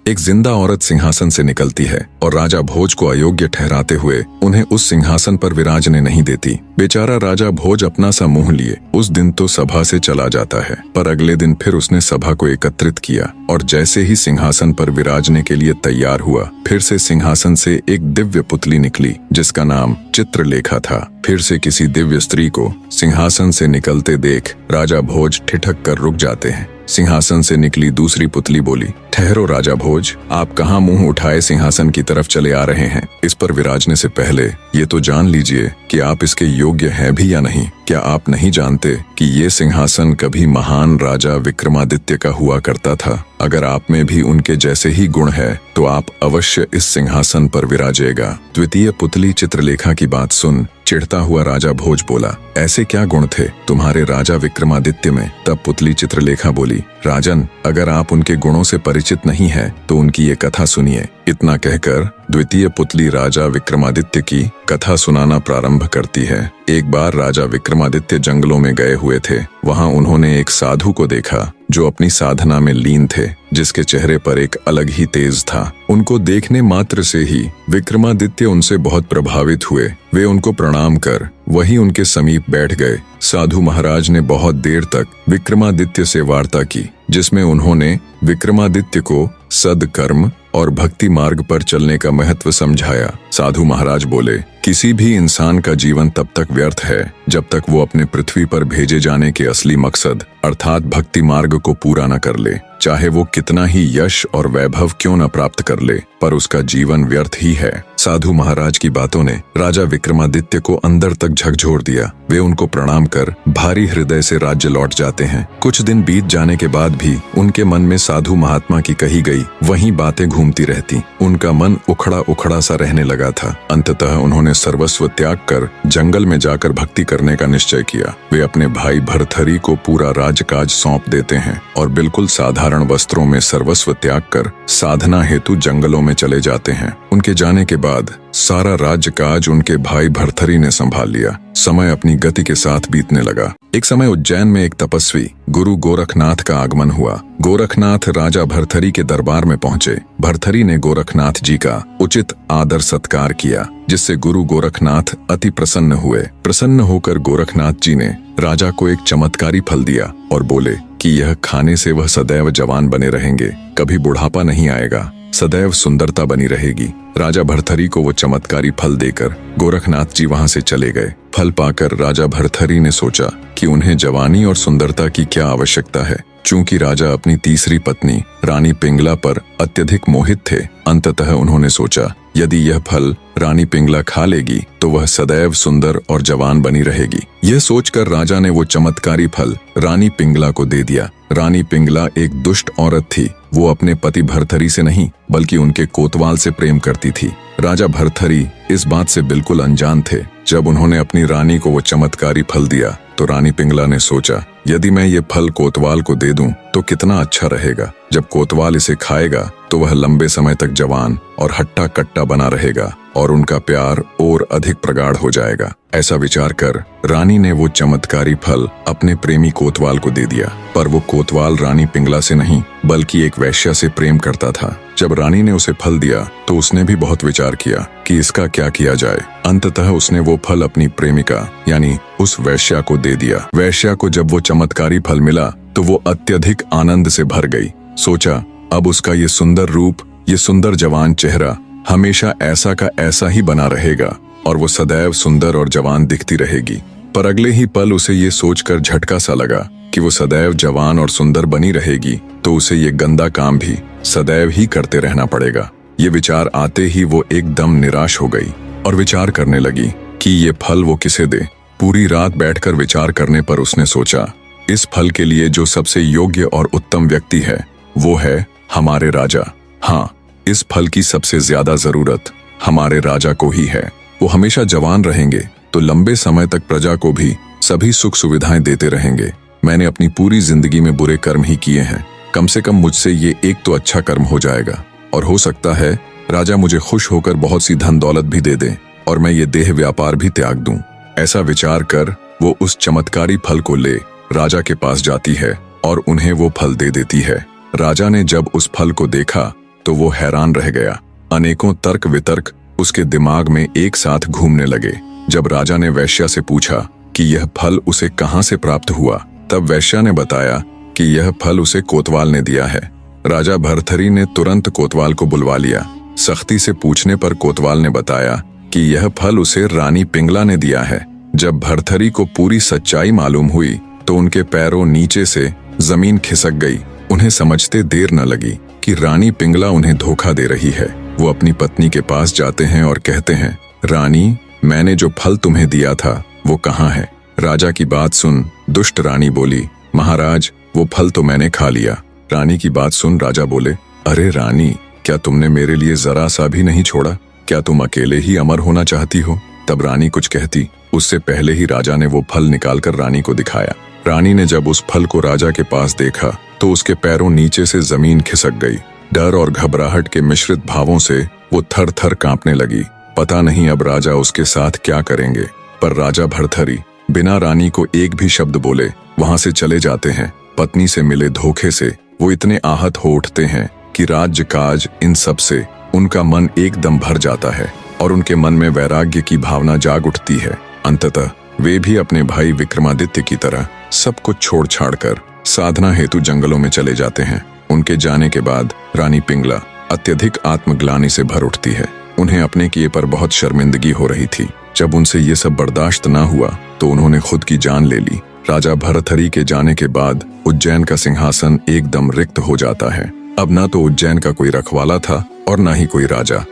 एक जिंदा औरत सिंहासन से निकलती है और राजा भोज को अयोग्य ठहराते हुए उन्हें उस सिंहासन पर विराजने नहीं देती। बेचारा राजा भोज अपना सा मुंह लिए उस दिन तो सभा से चला जाता है, पर अगले दिन फिर उसने सभा को एकत्रित किया और जैसे ही सिंहासन पर विराजने के लिए तैयार हुआ, फिर से सिंहासन से एक दिव्य पुतली निकली जिसका नाम चित्रलेखा था। फिर से किसी दिव्य स्त्री को सिंहासन से निकलते देख राजा भोज ठिठक कर रुक जाते हैं। सिंहासन से निकली दूसरी पुतली बोली, ठहरो राजा भोज, आप कहाँ मुंह उठाए सिंहासन की तरफ चले आ रहे हैं? इस पर विराजने से पहले ये तो जान लीजिए कि आप इसके योग्य हैं भी या नहीं। क्या आप नहीं जानते कि ये सिंहासन कभी महान राजा विक्रमादित्य का हुआ करता था? अगर आप में भी उनके जैसे ही गुण है तो आप अवश्य इस सिंहासन पर विराजेगा। द्वितीय पुतली चित्रलेखा की बात सुन चिढ़ता हुआ राजा भोज बोला, ऐसे क्या गुण थे तुम्हारे राजा विक्रमादित्य में? तब पुतली चित्रलेखा बोली, राजन, अगर आप उनके गुणों से परिचित नहीं है तो उनकी ये कथा सुनिए। इतना कहकर द्वितीय पुतली राजा विक्रमादित्य की कथा सुनाना प्रारंभ करती है। एक बार राजा विक्रमादित्य जंगलों में गए हुए थे। वहां उन्होंने एक साधु को देखा जो अपनी साधना में लीन थे, जिसके चेहरे पर एक अलग ही तेज था। उनको देखने मात्र से ही विक्रमादित्य उनसे बहुत प्रभावित हुए। वे उनको प्रणाम कर वहीं उनके समीप बैठ गए। साधु महाराज ने बहुत देर तक विक्रमादित्य से वार्ता की, जिसमें उन्होंने विक्रमादित्य को सद्कर्म और भक्ति मार्ग पर चलने का महत्व समझाया। साधु महाराज बोले, किसी भी इंसान का जीवन तब तक व्यर्थ है जब तक वो अपने पृथ्वी पर भेजे जाने के असली मकसद अर्थात भक्ति मार्ग को पूरा न कर ले। चाहे वो कितना ही यश और वैभव क्यों न प्राप्त कर ले, पर उसका जीवन व्यर्थ ही है। साधु महाराज की बातों ने राजा विक्रमादित्य को अंदर तक झकझोर दिया। वे उनको प्रणाम कर भारी हृदय से राज्य लौट जाते हैं। कुछ दिन बीत जाने के बाद भी उनके मन में साधु महात्मा की कही गई वही बातें घूमती रहती। उनका मन उखड़ा उखड़ा सा रहने लगा था। अंततः उन्होंने सर्वस्व त्याग कर जंगल में जाकर भक्ति करने का निश्चय किया। वे अपने भाई भर्तहरि को पूरा राजकाज सौंप देते हैं और बिल्कुल साधारण वस्त्रों में सर्वस्व त्याग कर साधना हेतु जंगलों में चले जाते हैं। उनके जाने के बाद सारा राज्यकाज उनके भाई भर्तहरि ने संभाल लिया। समय अपनी गति के साथ बीतने लगा। एक समय उज्जैन में एक तपस्वी गुरु गोरखनाथ का आगमन हुआ। गोरखनाथ राजा भर्तहरि के दरबार में पहुंचे। भर्तहरि ने गोरखनाथ जी का उचित आदर सत्कार किया, जिससे गुरु गोरखनाथ अति प्रसन्न हुए। प्रसन्न होकर गोरखनाथ जी ने राजा को एक चमत्कारी फल दिया और बोले कि यह खाने से वह सदैव जवान बने रहेंगे, कभी बुढ़ापा नहीं आएगा, सदैव सुंदरता बनी रहेगी। राजा भर्तहरि को वो चमत्कारी फल देकर गोरखनाथ जी वहां से चले गए। फल पाकर राजा भर्तहरि ने सोचा कि उन्हें जवानी और सुंदरता की क्या आवश्यकता है। चूंकि राजा अपनी तीसरी पत्नी रानी पिंगला पर अत्यधिक मोहित थे, अंततः उन्होंने सोचा यदि यह फल रानी पिंगला खा लेगी तो वह सदैव सुंदर और जवान बनी रहेगी। यह सोचकर राजा ने वो चमत्कारी फल रानी पिंगला को दे दिया। रानी पिंगला एक दुष्ट औरत थी। वो अपने पति भर्तहरि से नहीं बल्कि उनके कोतवाल से प्रेम करती थी। राजा भर्तहरि इस बात से बिल्कुल अनजान थे। जब उन्होंने अपनी रानी को वो चमत्कारी फल दिया तो रानी पिंगला ने सोचा यदि मैं ये फल कोतवाल को दे दूं तो कितना अच्छा रहेगा। जब कोतवाल इसे खाएगा तो वह लंबे समय तक जवान और हट्टा कट्टा बना रहेगा और उनका प्यार और अधिक प्रगाढ़ हो जाएगा। ऐसा विचार कर रानी ने वो चमत्कारी फल अपने प्रेमी कोतवाल को दे दिया। पर वो कोतवाल रानी पिंगला से नहीं बल्कि एक वैश्या से प्रेम करता था। जब रानी ने उसे फल दिया तो उसने भी बहुत विचार किया कि इसका क्या किया जाए। अंततः उसने वो फल अपनी प्रेमिका यानी उस वैश्या को दे दिया। वैश्या को जब वो चमत्कारी फल मिला तो वो अत्यधिक आनंद से भर गई। सोचा अब उसका ये सुंदर रूप, ये सुंदर जवान चेहरा हमेशा ऐसा का ऐसा ही बना रहेगा और वो सदैव सुंदर और जवान दिखती रहेगी। पर अगले ही पल उसे ये सोचकर झटका सा लगा कि वो सदैव जवान और सुंदर बनी रहेगी तो उसे ये गंदा काम भी सदैव ही करते रहना पड़ेगा। ये विचार आते ही वो एकदम निराश हो गई और विचार करने लगी कि ये फल वो किसे दे। पूरी रात बैठकर विचार करने पर उसने सोचा इस फल के लिए जो सबसे योग्य और उत्तम व्यक्ति है वो है हमारे राजा। हाँ, इस फल की सबसे ज्यादा जरूरत हमारे राजा को ही है। वो हमेशा जवान रहेंगे तो लंबे समय तक प्रजा को भी सभी सुख सुविधाएं देते रहेंगे। मैंने अपनी पूरी जिंदगी में बुरे कर्म ही किए हैं, कम से कम मुझसे ये एक तो अच्छा कर्म हो जाएगा और हो सकता है राजा मुझे खुश होकर बहुत सी धन दौलत भी दे दे और मैं ये देह व्यापार भी त्याग दूं। ऐसा विचार कर वो उस चमत्कारी फल को ले राजा के पास जाती है और उन्हें वो फल दे देती है। राजा ने जब उस फल को देखा तो वो हैरान रह गया। अनेकों तर्क वितर्क उसके दिमाग में एक साथ घूमने लगे। जब राजा ने वैश्या से पूछा कि यह फल उसे कहाँ से प्राप्त हुआ, तब वैश्या ने बताया कि यह फल उसे कोतवाल ने दिया है। राजा भर्तहरि ने तुरंत कोतवाल को बुलवा लिया। सख्ती से पूछने पर कोतवाल ने बताया कि यह फल उसे रानी पिंगला ने दिया है। जब भर्तहरि को पूरी सच्चाई मालूम हुई तो उनके पैरों नीचे से जमीन खिसक गई। उन्हें समझते देर न लगी कि रानी पिंगला उन्हें धोखा दे रही है। वो अपनी पत्नी के पास जाते हैं और कहते हैं, रानी, मैंने जो फल तुम्हें दिया था वो कहाँ है? राजा की बात सुन दुष्ट रानी बोली, महाराज, वो फल तो मैंने खा लिया। रानी की बात सुन राजा बोले, अरे रानी, क्या तुमने मेरे लिए जरा सा भी नहीं छोड़ा? क्या तुम अकेले ही अमर होना चाहती हो? तब रानी कुछ कहती, उससे पहले ही राजा ने वो फल निकालकर रानी को दिखाया। रानी ने जब उस फल को राजा के पास देखा तो उसके पैरों नीचे से जमीन खिसक गई। डर और घबराहट के मिश्रित भावों से वो थर थर कांपने लगी। पता नहीं अब राजा उसके साथ क्या करेंगे। पर राजा भर्तहरि बिना रानी को एक भी शब्द बोले वहां से चले जाते हैं। पत्नी से मिले धोखे से वो इतने आहत हो उठते हैं कि राज्य काज इन सब से उनका मन एकदम भर जाता है और उनके मन में वैराग्य की भावना जाग उठती है। अंततः वे भी अपने भाई विक्रमादित्य की तरह सब कुछ छोड़ छाड़ कर साधना हेतु जंगलों में चले जाते हैं। उनके जाने के बाद रानी पिंगला अत्यधिक आत्मग्लानि से भर उठती है। उन्हें अपने किए पर बहुत शर्मिंदगी हो रही थी। जब उनसे ये सब बर्दाश्त ना हुआ तो उन्होंने खुद की जान ले ली। राजा भर्तहरि के जाने के बाद उज्जैन का सिंहासन एकदम रिक्त हो जाता है। अब ना तो उज्जैन का कोई रखवाला था और ना ही कोई राजा।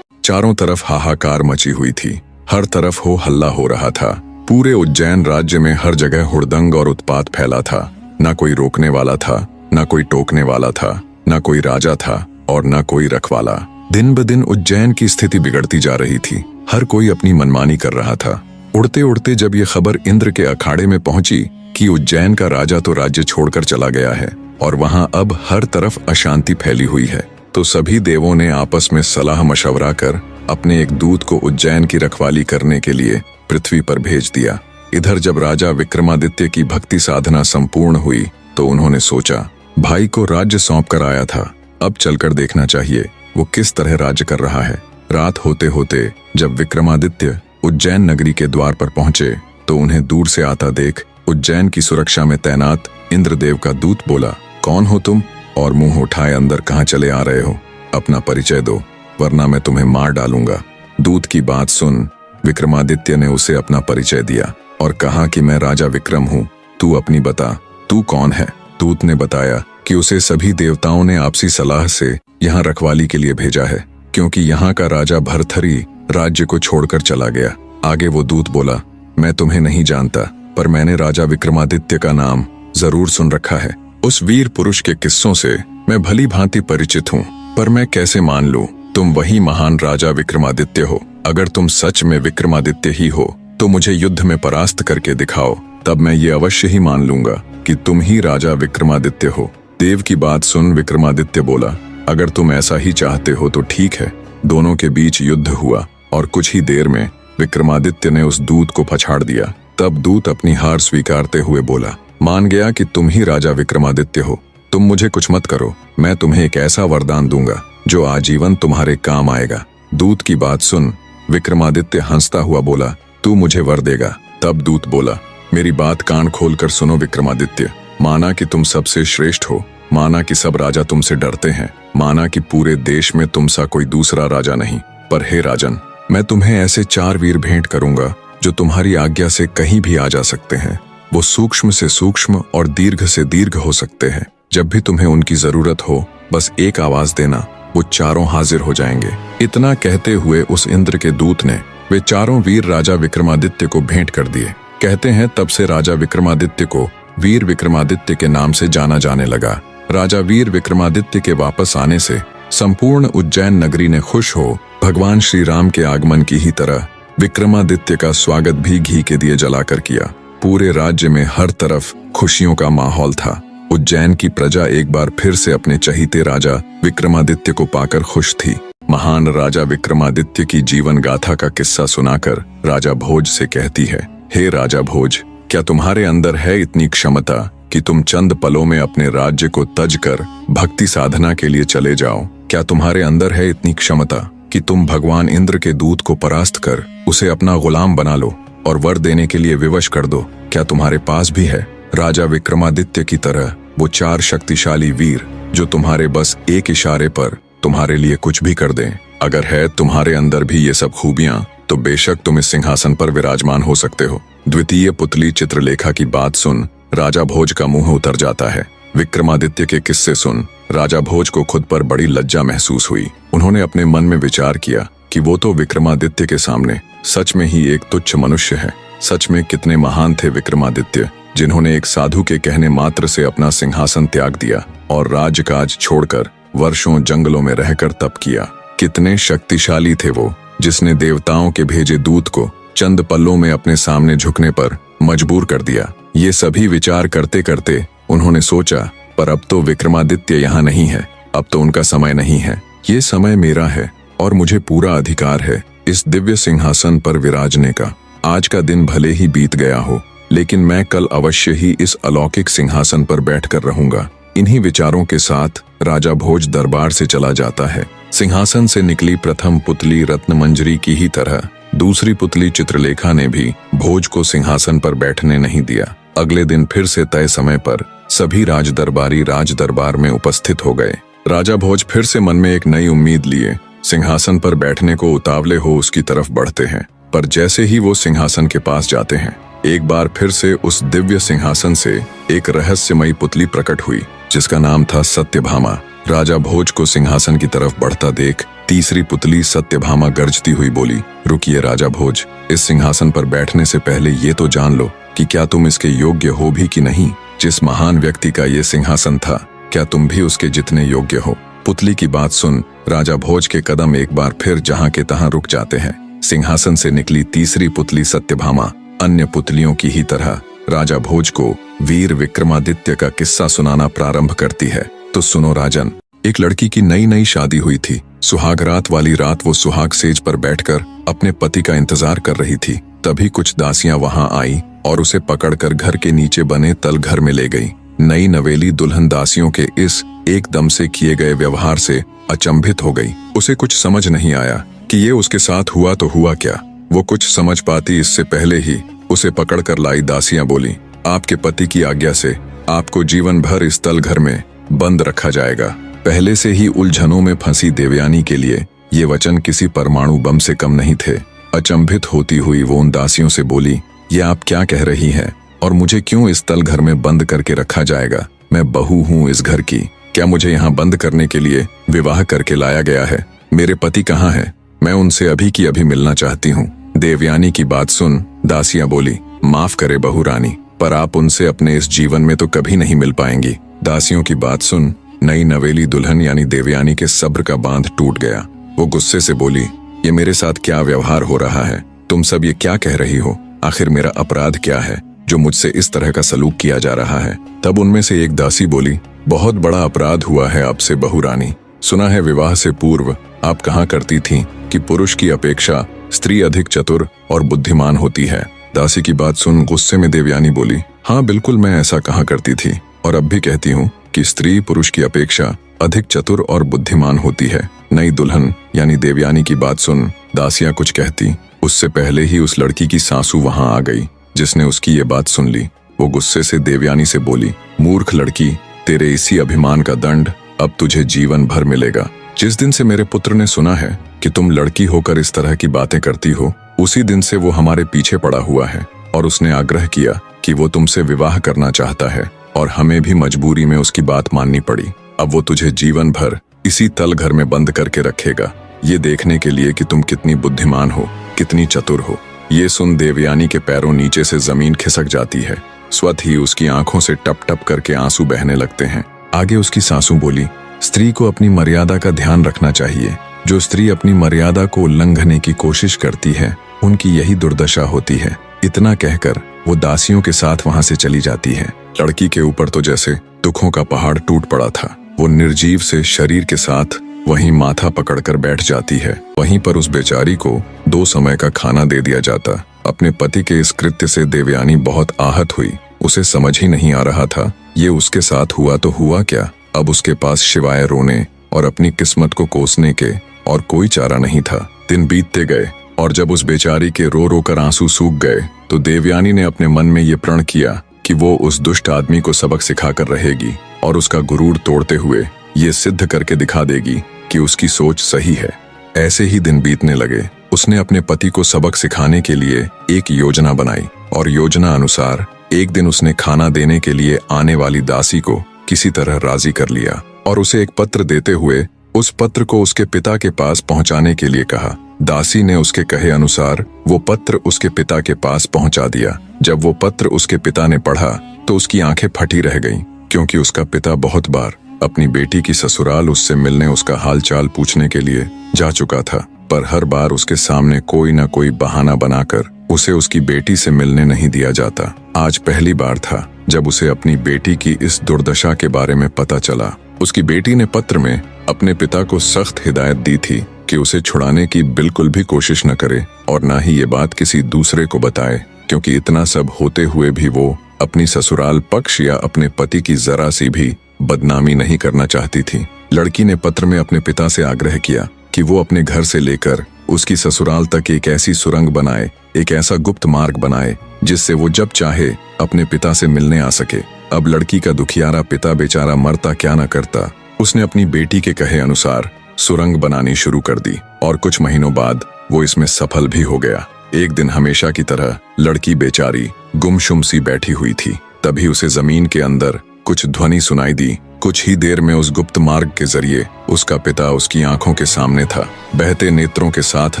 चारों तरफ हाहाकार मची हुई थी। हर तरफ हो हल्ला हो रहा था। पूरे उज्जैन राज्य में हर जगह हुड़दंग और उत्पात फैला था। ना कोई रोकने वाला था, ना कोई टोकने वाला था, ना कोई राजा था और ना कोई रखवाला। दिन ब दिन उज्जैन की स्थिति बिगड़ती जा रही थी। हर कोई अपनी मनमानी कर रहा था। उड़ते उड़ते जब ये खबर इंद्र के अखाड़े में पहुंची कि उज्जैन का राजा तो राज्य छोड़कर चला गया है और वहां अब हर तरफ अशांति फैली हुई है, तो सभी देवों ने आपस में सलाह मशवरा कर अपने एक दूत को उज्जैन की रखवाली करने के लिए पृथ्वी पर भेज दिया। इधर जब राजा विक्रमादित्य की भक्ति साधना संपूर्ण हुई तो उन्होंने सोचा, भाई को राज्य सौंप कर आया था, अब चलकर देखना चाहिए वो किस तरह राज्य कर रहा है। रात होते होते जब विक्रमादित्य उज्जैन नगरी के द्वार पर पहुंचे तो उन्हें दूर से आता देख उज्जैन की सुरक्षा में तैनात इंद्रदेव का दूत बोला, कौन हो तुम और मुंह उठाए अंदर कहाँ चले आ रहे हो? अपना परिचय दो वरना मैं तुम्हें मार डालूंगा। दूत की बात सुन विक्रमादित्य ने उसे अपना परिचय दिया और कहा कि मैं राजा विक्रम हूँ, तू अपनी बता, तू कौन है? दूत ने बताया कि उसे सभी देवताओं ने आपसी सलाह से यहाँ रखवाली के लिए भेजा है, क्योंकि यहाँ का राजा भर्तहरि राज्य को छोड़कर चला गया। आगे वो दूत बोला, मैं तुम्हें नहीं जानता, पर मैंने राजा विक्रमादित्य का नाम जरूर सुन रखा है। उस वीर पुरुष के किस्सों से मैं भली भांति परिचित हूँ, पर मैं कैसे मान लूं तुम वही महान राजा विक्रमादित्य हो? अगर तुम सच में विक्रमादित्य ही हो तो मुझे युद्ध में परास्त करके दिखाओ, तब मैं ये अवश्य ही मान लूंगा कि तुम ही राजा विक्रमादित्य हो। देव की बात सुन विक्रमादित्य बोला, अगर तुम ऐसा ही चाहते हो तो ठीक है। दोनों के बीच युद्ध हुआ और कुछ ही देर में विक्रमादित्य ने उस दूत को पछाड़ दिया। तब दूत अपनी हार स्वीकारते हुए बोला, मान गया कि तुम ही राजा विक्रमादित्य हो। तुम मुझे कुछ मत करो, मैं तुम्हें एक ऐसा वरदान दूंगा जो आजीवन तुम्हारे काम आएगा। दूत की बात सुन विक्रमादित्य हंसता हुआ बोला, तू मुझे वर देगा? तब दूत बोला, मेरी बात कान खोलकर सुनो विक्रमादित्य। माना कि तुम सबसे श्रेष्ठ हो, माना कि सब राजा तुमसे डरते हैं, माना कि पूरे देश में तुम सा कोई दूसरा राजा नहीं, पर हे राजन, मैं तुम्हें ऐसे 4 वीर भेंट करूंगा जो तुम्हारी आज्ञा से कहीं भी आ जा सकते हैं। वो सूक्ष्म से सूक्ष्म और दीर्घ से दीर्घ हो सकते हैं। जब भी तुम्हें उनकी जरूरत हो बस एक आवाज देना, वो चारों हाजिर हो जाएंगे। इतना कहते हुए उस इंद्र के दूत ने वे चारों वीर राजा विक्रमादित्य को भेंट कर दिए। कहते हैं तब से राजा विक्रमादित्य को वीर विक्रमादित्य के नाम से जाना जाने लगा। राजा वीर विक्रमादित्य के वापस आने से संपूर्ण उज्जैन नगरी ने खुश हो भगवान श्री राम के आगमन की ही तरह विक्रमादित्य का स्वागत भी घी के दिए जलाकर किया। पूरे राज्य में हर तरफ खुशियों का माहौल था। उज्जैन की प्रजा एक बार फिर से अपने चहीते राजा विक्रमादित्य को पाकर खुश थी। महान राजा विक्रमादित्य की जीवन गाथा का किस्सा सुनाकर राजा भोज से कहती है, हे राजा भोज, क्या तुम्हारे अंदर है इतनी क्षमता कि तुम चंद पलों में अपने राज्य को तज कर भक्ति साधना के लिए चले जाओ? क्या तुम्हारे अंदर है इतनी क्षमता कि तुम भगवान इंद्र के दूत को परास्त कर उसे अपना गुलाम बना लो और वर देने के लिए विवश कर दो? क्या तुम्हारे पास भी है राजा विक्रमादित्य की तरह वो 4 शक्तिशाली वीर जो तुम्हारे बस एक इशारे पर तुम्हारे लिए कुछ भी कर दें? अगर है तुम्हारे अंदर भी ये सब खूबियां तो बेशक तुम इस सिंहासन पर विराजमान हो सकते हो। द्वितीय पुतली चित्रलेखा की बात सुन राजा भोज का मुंह उतर जाता है। विक्रमादित्य के किस्से सुन राजा भोज को खुद पर बड़ी लज्जा महसूस हुई। उन्होंने अपने मन में विचार किया कि वो तो विक्रमादित्य के सामने सच में ही एक तुच्छ मनुष्य है। सच में कितने महान थे विक्रमादित्य, जिन्होंने एक साधु के कहने मात्र से अपना सिंहासन त्याग दिया और राजकाज छोड़कर वर्षों जंगलों में रहकर तप किया। कितने शक्तिशाली थे वो, जिसने देवताओं के भेजे दूत को चंद पल्लों में अपने सामने झुकने पर मजबूर कर दिया। ये सभी विचार करते करते उन्होंने सोचा, पर अब तो विक्रमादित्य यहाँ नहीं है, अब तो उनका समय नहीं है। ये समय मेरा है और मुझे पूरा अधिकार है इस दिव्य सिंहासन पर विराजने का। आज का दिन भले ही बीत गया हो, लेकिन मैं कल अवश्य ही इस अलौकिक सिंहासन पर बैठकर रहूंगा। इन्हीं विचारों के साथ राजा भोज दरबार से चला जाता है। सिंहासन से निकली प्रथम पुतली रत्नमंजरी की ही तरह दूसरी पुतली चित्रलेखा ने भी भोज को सिंहासन पर बैठने नहीं दिया। अगले दिन फिर से तय समय पर सभी राजदरबारी राज दरबार में उपस्थित हो गए। राजा भोज फिर से मन में एक नई उम्मीद लिए सिंहासन पर बैठने को उतावले हो उसकी तरफ बढ़ते हैं। पर जैसे ही वो सिंहासन के पास जाते हैं, एक बार फिर से उस दिव्य सिंहासन से एक रहस्यमयी पुतली प्रकट हुई, जिसका नाम था सत्यभामा। राजा भोज को सिंहासन की तरफ बढ़ता देख तीसरी पुतली सत्यभामा गरजती हुई बोली, रुकिए राजा भोज, इस सिंहासन पर बैठने से पहले ये तो जान लो कि क्या तुम इसके योग्य हो भी कि नहीं। जिस महान व्यक्ति का ये सिंहासन था, क्या तुम भी उसके जितने योग्य हो? पुतली की बात सुन राजा भोज के कदम एक बार फिर जहां के तहां रुक जाते हैं। सिंहासन से निकली तीसरी पुतली सत्यभामा अन्य पुतलियों की ही तरह राजा भोज को वीर विक्रमादित्य का किस्सा सुनाना प्रारंभ करती है। तो सुनो राजन, एक लड़की की नई नई शादी हुई थी। सुहाग रात वाली रात वो सुहाग सेज पर बैठकर अपने पति का इंतजार कर रही थी। तभी कुछ दासियां वहां आई और उसे पकड़कर घर के नीचे बने तल घर में ले गई। नई नवेली दुल्हन दासियों के इस एकदम से किए गए व्यवहार से अचंभित हो गई। उसे कुछ समझ नहीं आया कि ये उसके साथ हुआ तो हुआ क्या। वो कुछ समझ पाती इससे पहले ही उसे पकड़कर लाई दासियां बोली, आपके पति की आज्ञा से आपको जीवन भर इस तल घर में बंद रखा जाएगा। पहले से ही उलझनों में फंसी देवयानी के लिए ये वचन किसी परमाणु बम से कम नहीं थे। अचंभित होती हुई वो उन दासियों से बोली, ये आप क्या कह रही हैं और मुझे क्यों इस तल घर में बंद करके रखा जाएगा? मैं बहू हूँ इस घर की, क्या मुझे यहाँ बंद करने के लिए विवाह करके लाया गया है? मेरे पति कहाँ है? मैं उनसे अभी की अभी मिलना चाहती हूँ। देवयानी की बात सुन दासियां बोली, माफ करे बहू रानी, पर आप उनसे अपने इस जीवन में तो कभी नहीं मिल पाएंगी। दासियों की बात सुन नई नवेली दुल्हन यानी देवयानी के सब्र का बांध टूट गया। वो गुस्से से बोली, ये मेरे साथ क्या व्यवहार हो रहा है? तुम सब ये क्या कह रही हो? आखिर मेरा अपराध क्या है जो मुझसे इस तरह का सलूक किया जा रहा है? तब उनमें से एक दासी बोली, बहुत बड़ा अपराध हुआ है आपसे बहू रानी। सुना है विवाह से पूर्व आप कहा करती थीं कि पुरुष की अपेक्षा स्त्री अधिक चतुर और बुद्धिमान होती है। दासी की बात सुन गुस्से में देवयानी बोली, हाँ बिल्कुल मैं ऐसा कहा करती थी और अब भी कहती हूँ कि स्त्री पुरुष की अपेक्षा अधिक चतुर और बुद्धिमान होती है। नई दुल्हन यानी देवयानी की बात सुन दासियां कुछ कहती, उससे पहले ही उस लड़की की सासू वहां आ गई जिसने उसकी ये बात सुन ली। वो गुस्से से देवयानी से बोली, मूर्ख लड़की, तेरे इसी अभिमान का दंड अब तुझे जीवन भर मिलेगा। जिस दिन से मेरे पुत्र ने सुना है कि तुम लड़की होकर इस तरह की बातें करती हो, उसी दिन से वो हमारे पीछे पड़ा हुआ है और उसने आग्रह किया कि वो तुमसे विवाह करना चाहता है और हमें भी मजबूरी में उसकी बात माननी पड़ी। अब वो तुझे जीवन भर इसी तल घर में बंद करके रखेगा, ये देखने के लिए कि तुम कितनी बुद्धिमान हो, कितनी चतुर हो। ये सुन देवयानी के पैरों नीचे से जमीन खिसक जाती है। स्वतः ही उसकी आंखों से टप टप करके आंसू बहने लगते हैं। आगे उसकी सासू बोली, स्त्री को अपनी मर्यादा का ध्यान रखना चाहिए। जो स्त्री अपनी मर्यादा को उल्लंघने की कोशिश करती है, उनकी यही दुर्दशा होती है। इतना कहकर वो दासियों के साथ वहां से चली जाती है। लड़की के ऊपर तो जैसे दुखों का पहाड़ टूट पड़ा था। वो निर्जीव से शरीर के साथ वहीं माथा पकड़कर बैठ जाती है। वहीं पर उस बेचारी को 2 समय का खाना दे दिया जाता। अपने पति के इस कृत्य से देवयानी बहुत आहत हुई। उसे समझ ही नहीं आ रहा था ये उसके साथ हुआ तो हुआ क्या। अब उसके पास सिवाय रोने और अपनी किस्मत को कोसने के और कोई चारा नहीं था। दिन बीतते गए और जब उस बेचारी के रो रो कर आंसू सूख गए तो देवयानी ने अपने मन में ये प्रण किया कि वो उस दुष्ट आदमी को सबक सिखाकर रहेगी और उसका गुरूर तोड़ते हुए ये सिद्ध करके दिखा देगी कि उसकी सोच सही है। ऐसे ही दिन बीतने लगे। उसने अपने पति को सबक सिखाने के लिए एक योजना बनाई और योजना अनुसार एक दिन उसने खाना देने के लिए आने वाली दासी को किसी तरह राजी कर लिया और उसे एक पत्र देते हुए उस पत्र को उसके पिता के पास पहुंचाने के लिए कहा। दासी ने उसके कहे अनुसार वो पत्र उसके पिता के पास पहुंचा दिया। जब वो पत्र उसके पिता ने पढ़ा तो उसकी आंखें फटी रह गईं, क्योंकि उसका पिता बहुत बार अपनी बेटी की ससुराल उससे मिलने उसका हालचाल पूछने के लिए जा चुका था, पर हर बार उसके सामने कोई न कोई बहाना बनाकर उसे उसकी बेटी से मिलने नहीं दिया जाता। आज पहली बार था जब उसे अपनी बेटी की इस दुर्दशा के बारे में पता चला। उसकी बेटी ने पत्र में अपने पिता को सख्त हिदायत दी थी कि उसे छुड़ाने की बिल्कुल भी कोशिश न करे और न ही ये बात किसी दूसरे को बताए, क्योंकि इतना सब होते हुए भी वो अपनी ससुराल पक्ष या अपने पति की जरा सी भी बदनामी नहीं करना चाहती थी। लड़की ने पत्र में अपने पिता से आग्रह किया कि वो अपने घर से लेकर उसकी ससुराल तक एक ऐसी सुरंग बनाए, एक ऐसा गुप्त मार्ग बनाए जिससे वो जब चाहे अपने पिता से मिलने आ सके। अब लड़की का दुखियारा पिता बेचारा मरता क्या न करता। उसने अपनी बेटी के कहे अनुसार सुरंग बनानी शुरू कर दी और कुछ महीनों बाद वो इसमें सफल भी हो गया। एक दिन हमेशा की तरह लड़की बेचारी गुमसुम सी बैठी हुई थी। तभी उसे जमीन के अंदर कुछ ध्वनि सुनाई दी। कुछ ही देर में उस गुप्त मार्ग के जरिए उसका पिता उसकी आंखों के सामने था। बहते नेत्रों के साथ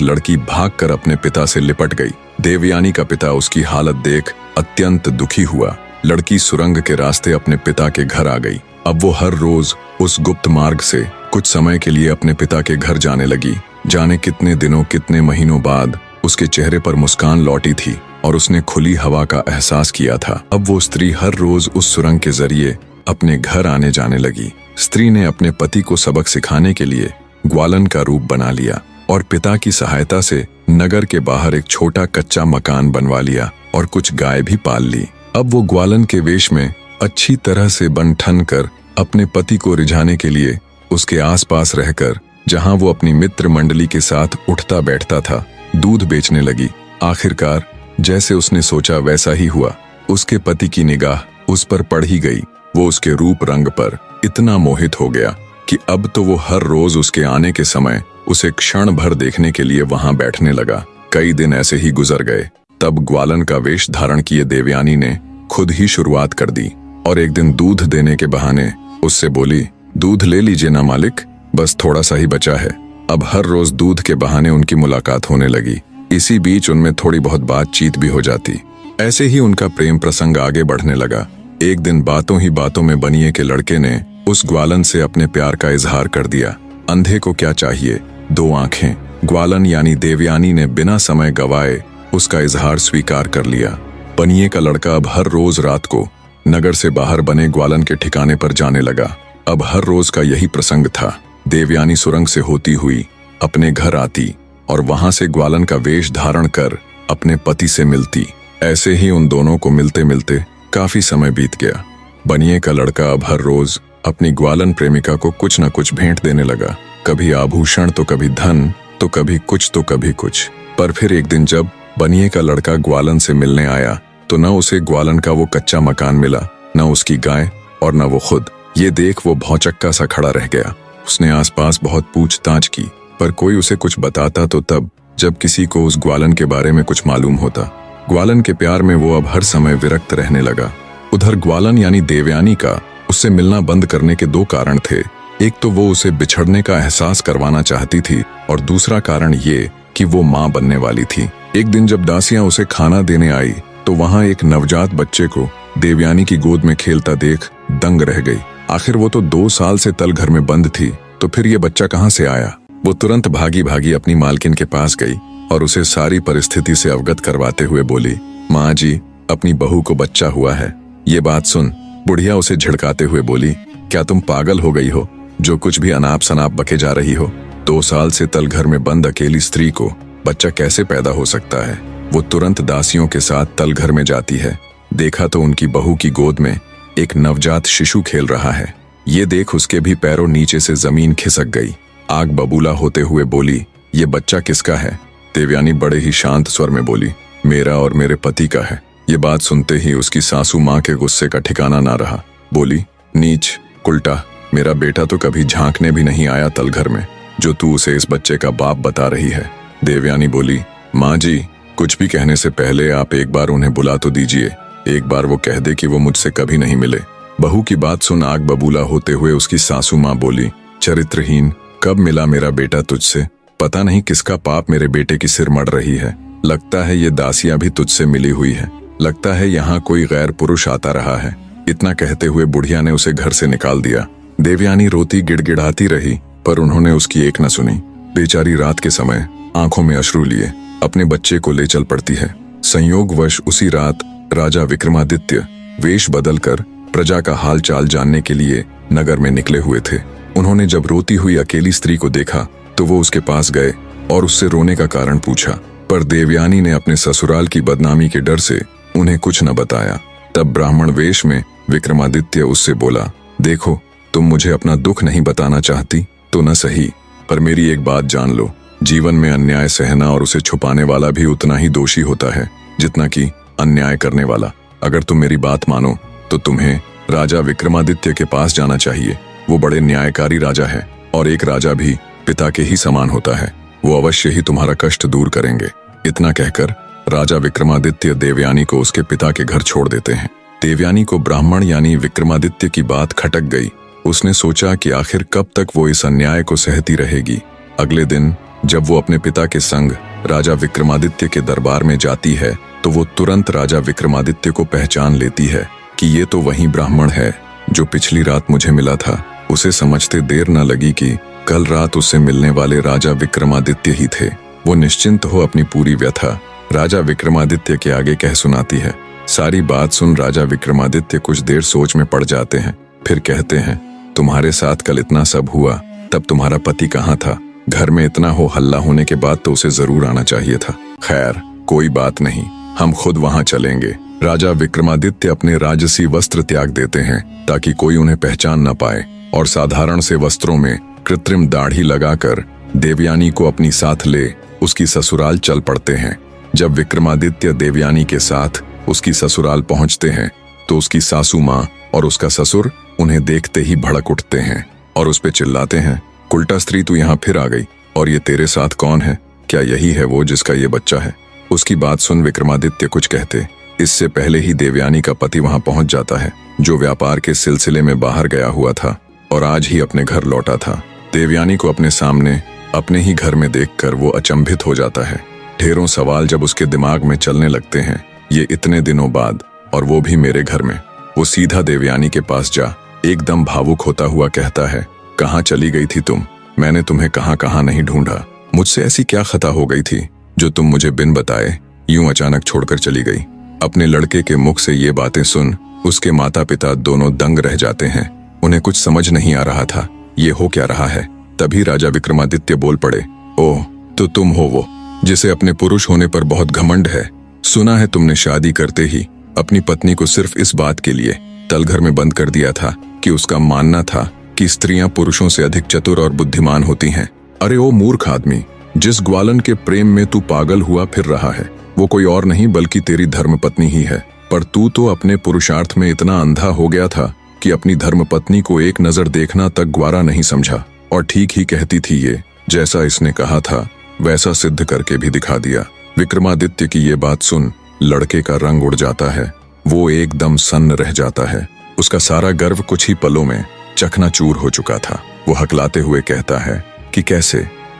लड़की भागकर अपने पिता से लिपट गई। देवयानी का पिता उसकी हालत देख अत्यंत दुखी हुआ। लड़की सुरंग के रास्ते अपने पिता के घर आ गई। अब वो हर रोज उस गुप्त मार्ग से कुछ समय के लिए अपने पिता के घर जाने लगी। जाने कितने दिनों कितने महीनों बाद उसके चेहरे पर मुस्कान लौटी थी और उसने खुली हवा का एहसास किया था। अब वो स्त्री हर रोज उस सुरंग के जरिए अपने घर आने जाने लगी। स्त्री ने अपने पति को सबक सिखाने के लिए ग्वालन का रूप बना लिया और पिता की सहायता से नगर के बाहर एक छोटा कच्चा मकान बनवा लिया और कुछ गाय भी पाल ली। अब वो ग्वालन के वेश में अच्छी तरह से बन ठन कर अपने पति को रिझाने के लिए उसके आसपास रहकर, जहां वो अपनी मित्र मंडली के साथ उठता बैठता था, दूध बेचने लगी। आखिरकार जैसे उसने सोचा वैसा ही हुआ। उसके पति की निगाह उस पर पड़ ही गई। वो उसके रूप रंग पर इतना मोहित हो गया कि अब तो वो हर रोज उसके आने के समय उसे क्षण भर देखने के लिए वहां बैठने लगा। कई दिन ऐसे ही गुजर गए। तब ग्वालन का वेश धारण किए देवयानी ने खुद ही शुरुआत कर दी और एक दिन दूध देने के बहाने उससे बोली, दूध ले लीजिए ना मालिक, बस थोड़ा सा ही बचा है। अब हर रोज दूध के बहाने उनकी मुलाकात होने लगी। इसी बीच उनमें थोड़ी बहुत बातचीत भी हो जाती। ऐसे ही उनका प्रेम प्रसंग आगे बढ़ने लगा। एक दिन बातों ही बातों में बनिए के लड़के ने उस ग्वालन से अपने प्यार का इजहार कर दिया। अंधे को क्या चाहिए, दो आंखें। ग्वालन यानी देवयानी ने बिना समय गवाए उसका इजहार स्वीकार कर लिया। बनिए का लड़का अब हर रोज रात को नगर से बाहर बने ग्वालन के ठिकाने पर जाने लगा। अब हर रोज का यही प्रसंग था। देवयानी सुरंग से होती हुई अपने घर आती और वहां से ग्वालन का वेश धारण कर अपने पति से मिलती। ऐसे ही उन दोनों को मिलते मिलते काफी समय बीत गया। बनिए का लड़का अब हर रोज अपनी ग्वालन प्रेमिका को कुछ न कुछ भेंट देने लगा। कभी आभूषण तो कभी धन, तो कभी कुछ तो कभी कुछ। पर फिर एक दिन जब बनिए का लड़का ग्वालन से मिलने आया तो न उसे ग्वालन का वो कच्चा मकान मिला, न उसकी गाय और न वो खुद। ये देख वो भौचक्का सा खड़ा रह गया। उसने आसपास बहुत पूछताछ की, पर कोई उसे कुछ बताता तो तब जब किसी को उस ग्वालन के बारे में कुछ मालूम होता। ग्वालन के प्यार में वो अब हर समय विरक्त रहने लगा। उधर ग्वालन यानी देवयानी का उससे मिलना बंद करने के दो कारण थे। एक तो वो उसे बिछड़ने का एहसास करवाना चाहती थी और दूसरा कारण ये कि वो माँ बनने वाली थी। एक दिन जब दासियां उसे खाना देने आई तो वहां एक नवजात बच्चे को देवयानी की गोद में खेलता देख दंग रह गई। आखिर वो तो 2 साल से तल घर में बंद थी, तो फिर ये बच्चा कहाँ से आया। वो तुरंत भागी भागी अपनी मालकिन के पास गई और उसे सारी परिस्थिति से अवगत करवाते हुए बोली, माँ जी, अपनी बहू को बच्चा हुआ है। ये बात सुन बुढ़िया उसे झिड़काते हुए बोली, क्या तुम पागल हो गई हो, जो कुछ भी अनाप शनाप बके जा रही हो। 2 साल से तल घर में बंद अकेली स्त्री को बच्चा कैसे पैदा हो सकता है। वो तुरंत दासियों के साथ तल घर में जाती है। देखा तो उनकी बहू की गोद में एक नवजात शिशु खेल रहा है। ये देख उसके भी पैरों नीचे से जमीन खिसक गई। आग बबूला होते हुए बोली, ये बच्चा किसका है? देवयानी बड़े ही शांत स्वर में बोली, मेरा और मेरे पति का है। ये बात सुनते ही उसकी सासू माँ के गुस्से का ठिकाना ना रहा। बोली, नीच, उल्टा, मेरा बेटा तो कभी झांकने भी नहीं आया तलघर में, जो तू उसे इस बच्चे का बाप बता रही है। देवयानी बोली, माँ जी, कुछ भी कहने से पहले आप एक बार उन्हें बुला तो दीजिए। एक बार वो कह दे कि वो मुझसे कभी नहीं मिले। बहू की बात सुन आग बबूला होते हुए उसकी सासू माँ बोली, चरित्रहीन, कब मिला मेरा बेटा तुझसे? पता नहीं किसका पाप मेरे बेटे की सिर मड़ रही है। लगता है ये दासियां भी तुझसे मिली हुई है। लगता है यहाँ कोई गैर पुरुष आता रहा है। इतना कहते हुए बुढ़िया ने उसे घर से निकाल दिया। देवयानी रोती गिड़गिड़ाती रही, पर उन्होंने उसकी एक न सुनी। बेचारी रात के समय आंखों में अश्रु लिए अपने बच्चे को ले चल पड़ती है। संयोगवश उसी रात राजा विक्रमादित्य वेश बदलकर प्रजा का हाल चाल जानने के लिए नगर में निकले हुए थे। उन्होंने जब रोती हुई अकेली स्त्री को देखा तो वो उसके पास गए और उससे रोने का कारण पूछा, पर देवयानी ने अपने ससुराल की बदनामी के डर से उन्हें कुछ न बताया। तब ब्राह्मण वेश में विक्रमादित्य उससे बोला, देखो, तुम मुझे अपना दुख नहीं बताना चाहती तो न सही, पर मेरी एक बात जान लो, जीवन में अन्याय सहना और उसे छुपाने वाला भी उतना ही दोषी होता है जितना कि अन्याय करने वाला। अगर तुम मेरी बात मानो तो तुम्हें राजा विक्रमादित्य के पास जाना चाहिए। वो बड़े न्यायकारी राजा है और एक राजा भी पिता के ही समान होता है। वो अवश्य ही तुम्हारा कष्ट दूर करेंगे। इतना कहकर राजा विक्रमादित्य देवयानी को उसके पिता के घर छोड़ देते हैं। देवयानी को ब्राह्मण यानी विक्रमादित्य की बात खटक गई। उसने सोचा कि आखिर कब तक वो इस अन्याय को सहती रहेगी। अगले दिन जब वो अपने पिता के संग राजा विक्रमादित्य के दरबार में जाती है तो वो तुरंत राजा विक्रमादित्य को पहचान लेती है कि ये तो वही ब्राह्मण है जो पिछली रात मुझे मिला था। उसे समझते देर न लगी कि कल रात उससे मिलने वाले राजा विक्रमादित्य ही थे। वो निश्चिंत हो अपनी पूरी व्यथा राजा विक्रमादित्य के आगे कह सुनाती है। सारी बात सुन राजा विक्रमादित्य कुछ देर सोच में पड़ जाते हैं, फिर कहते हैं, तुम्हारे साथ कल इतना सब हुआ, तब तुम्हारा पति कहाँ था? घर में इतना हो हल्ला होने के बाद तो उसे जरूर आना चाहिए था। खैर, कोई बात नहीं, हम खुद वहां चलेंगे। राजा विक्रमादित्य अपने राजसी वस्त्र त्याग देते हैं ताकि कोई उन्हें पहचान न पाए और साधारण से वस्त्रों में कृत्रिम दाढ़ी लगाकर देवयानी को अपनी साथ ले उसकी ससुराल चल पड़ते हैं। जब विक्रमादित्य देवयानी के साथ उसकी ससुराल पहुंचते हैं तो उसकी सासू माँ और उसका ससुर उन्हें देखते ही भड़क उठते हैं और उस पे चिल्लाते हैं, उल्टा स्त्री तू यहाँ फिर आ गई, और ये तेरे साथ कौन है? क्या यही है वो जिसका ये बच्चा है? उसकी बात सुन विक्रमादित्य कुछ कहते इससे पहले ही देवयानी का पति वहां पहुंच जाता है, जो व्यापार के सिलसिले में बाहर गया हुआ था और आज ही अपने घर लौटा था। देवयानी को अपने सामने अपने ही घर में देखकर वो अचंभित हो जाता है। ढेरों सवाल जब उसके दिमाग में चलने लगते हैं, ये इतने दिनों बाद और वो भी मेरे घर में। वो सीधा देवयानी के पास जा एकदम भावुक होता हुआ कहता है, कहाँ चली गई थी तुम? मैंने तुम्हें कहाँ कहाँ नहीं ढूंढा। मुझसे ऐसी क्या खता हो गई थी जो तुम मुझे बिन बताए यूं अचानक छोड़कर चली गई? अपने लड़के के मुख से ये बातें सुन उसके माता पिता दोनों दंग रह जाते हैं। उन्हें कुछ समझ नहीं आ रहा था ये हो क्या रहा है। तभी राजा विक्रमादित्य बोल पड़े, ओह, तो तुम हो वो जिसे अपने पुरुष होने पर बहुत घमंड है। सुना है तुमने शादी करते ही अपनी पत्नी को सिर्फ इस बात के लिए तलघर में बंद कर दिया था कि उसका मानना था कि स्त्रियां पुरुषों से अधिक चतुर और बुद्धिमान होती हैं। अरे ओ मूर्ख आदमी, जिस ग्वालन के प्रेम में तू पागल हुआ फिर रहा है वो कोई और नहीं बल्कि तेरी धर्मपत्नी ही है। पर तू तो अपने पुरुषार्थ में इतना अंधा हो गया था कि अपनी धर्मपत्नी को एक नजर देखना तक ग्वारा नहीं समझा। और ठीक ही कहती थी ये, जैसा इसने कहा था वैसा सिद्ध करके भी दिखा दिया। विक्रमादित्य की ये बात सुन लड़के का रंग उड़ जाता है। वो एकदम सन्न रह जाता है। उसका सारा गर्व कुछ ही पलों में चकनाचूर हो चुका था। वो हकलाते हुए कहता है कि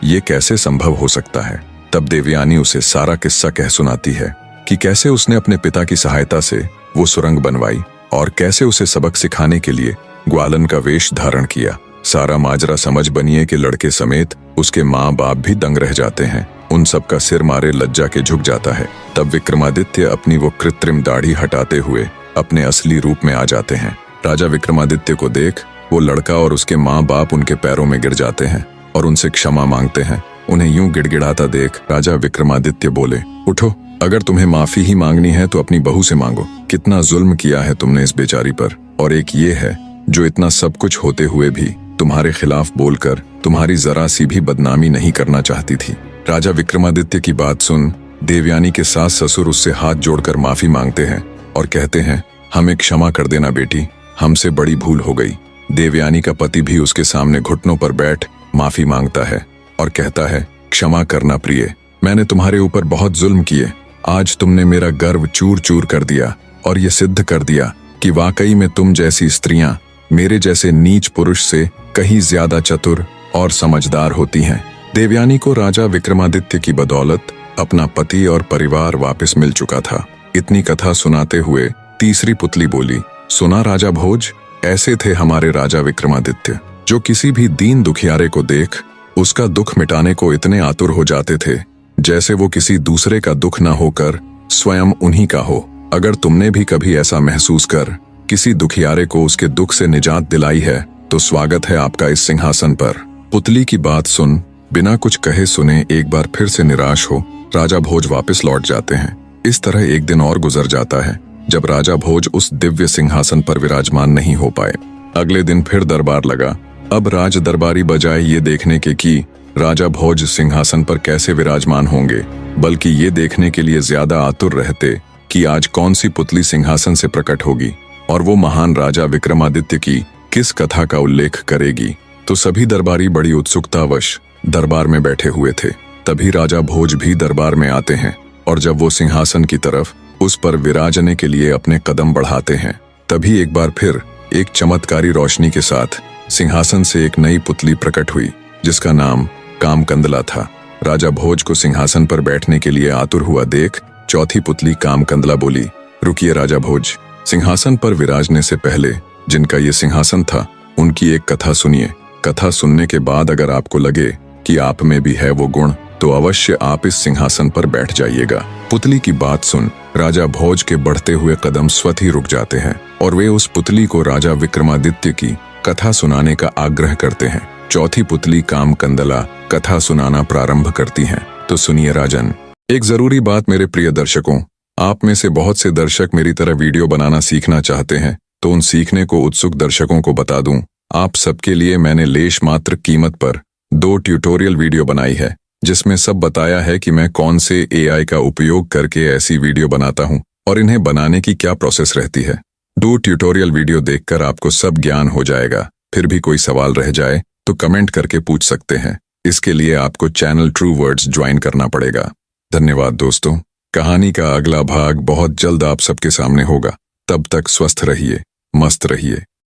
ये कैसे संभव हो सकता है। तब देवयानी उसे सारा किस्सा कह सुनाती है कि कैसे उसने अपने पिता की सहायता से वो सुरंग बनवाई और कैसे उसे सबक सिखाने के लिए ग्वालन का वेश धारण किया। सारा माजरा समझ बनिए कि लड़के समेत उसके माँ बाप भी दंग रह जाते हैं। उन सब का सिर मारे लज्जा के झुक जाता है। तब विक्रमादित्य अपनी वो कृत्रिम दाढ़ी हटाते हुए अपने असली रूप में आ जाते हैं। राजा विक्रमादित्य को देख वो लड़का और उसके माँ बाप उनके पैरों में गिर जाते हैं और उनसे क्षमा मांगते हैं। उन्हें यूं गिड़गिड़ाता देख राजा विक्रमादित्य बोले, उठो, अगर तुम्हें माफी ही मांगनी है तो अपनी बहू से मांगो। कितना जुल्म किया है तुमने इस बेचारी पर। और एक ये है जो इतना सब कुछ होते हुए भी तुम्हारे खिलाफ बोलकर तुम्हारी जरा सी भी बदनामी नहीं करना चाहती थी। राजा विक्रमादित्य की बात सुन देवयानी के सास ससुर उससे हाथ जोड़कर माफी मांगते हैं और कहते हैं, हमें क्षमा कर देना बेटी, हमसे बड़ी भूल हो गई। देवयानी का पति भी उसके सामने घुटनों पर बैठ माफी मांगता है और कहता है, क्षमा करना प्रिय, मैंने तुम्हारे ऊपर बहुत जुल्म किए। आज तुमने मेरा गर्व चूर चूर कर दिया और ये सिद्ध कर दिया कि वाकई में तुम जैसी स्त्रियां मेरे जैसे नीच पुरुष से कहीं ज्यादा चतुर और समझदार होती हैं। देवयानी को राजा विक्रमादित्य की बदौलत अपना पति और परिवार वापस मिल चुका था। इतनी कथा सुनाते हुए तीसरी पुतली बोली, सुना राजा भोज, ऐसे थे हमारे राजा विक्रमादित्य, जो किसी भी दीन दुखियारे को देख उसका दुख मिटाने को इतने आतुर हो जाते थे जैसे वो किसी दूसरे का दुख न होकर स्वयं उन्हीं का हो। अगर तुमने भी कभी ऐसा महसूस कर किसी दुखियारे को उसके दुख से निजात दिलाई है तो स्वागत है आपका इस सिंहासन पर। पुतली की बात सुन बिना कुछ कहे सुने एक बार फिर से निराश हो राजा भोज वापस लौट जाते हैं। इस तरह एक दिन और गुजर जाता है जब राजा भोज उस दिव्य सिंहासन पर विराजमान नहीं हो पाए। अगले दिन फिर दरबार लगा। अब राज दरबारी बजाय ये देखने के कि राजा भोज सिंहासन पर कैसे विराजमान होंगे, बल्कि ये देखने के लिए ज्यादा आतुर रहते कि आज कौन सी पुतली सिंहासन से प्रकट होगी और वो महान राजा विक्रमादित्य की किस कथा का उल्लेख करेगी। तो सभी दरबारी बड़ी उत्सुकतावश दरबार में बैठे हुए थे। तभी राजा भोज भी दरबार में आते हैं और जब वो सिंहासन की तरफ उस पर विराजने के लिए अपने कदम बढ़ाते हैं, तभी एक बार फिर एक चमत्कारी रोशनी के साथ सिंहासन से एक नई पुतली प्रकट हुई जिसका नाम कामकंदला था। राजा भोज को सिंहासन पर बैठने के लिए आतुर हुआ देख चौथी पुतली कामकंदला बोली, रुकिए राजा भोज, सिंहासन पर विराजने से पहले जिनका ये सिंहासन था उनकी एक कथा सुनिए। कथा सुनने के बाद अगर आपको लगे कि आप में भी है वो गुण तो अवश्य आप इस सिंहासन पर बैठ जाइएगा। पुतली की बात सुन राजा भोज के बढ़ते हुए कदम स्वतः ही रुक जाते हैं और वे उस पुतली को राजा विक्रमादित्य की कथा सुनाने का आग्रह करते हैं। चौथी पुतली कामकंदला कथा सुनाना प्रारंभ करती हैं। तो सुनिए राजन, एक जरूरी बात मेरे प्रिय दर्शकों, आप में से बहुत से दर्शक मेरी तरह वीडियो बनाना सीखना चाहते हैं, तो उन सीखने को उत्सुक दर्शकों को बता दूं, आप सबके लिए मैंने लेश मात्र कीमत पर 2 ट्यूटोरियल वीडियो बनाई है जिसमें सब बताया है कि मैं कौन से AI का उपयोग करके ऐसी वीडियो बनाता हूं और इन्हें बनाने की क्या प्रोसेस रहती है। 2 ट्यूटोरियल वीडियो देखकर आपको सब ज्ञान हो जाएगा। फिर भी कोई सवाल रह जाए तो कमेंट करके पूछ सकते हैं। इसके लिए आपको चैनल ट्रू वर्ड्स ज्वाइन करना पड़ेगा। धन्यवाद दोस्तों। कहानी का अगला भाग बहुत जल्द आप सबके सामने होगा। तब तक स्वस्थ रहिए, मस्त रहिए।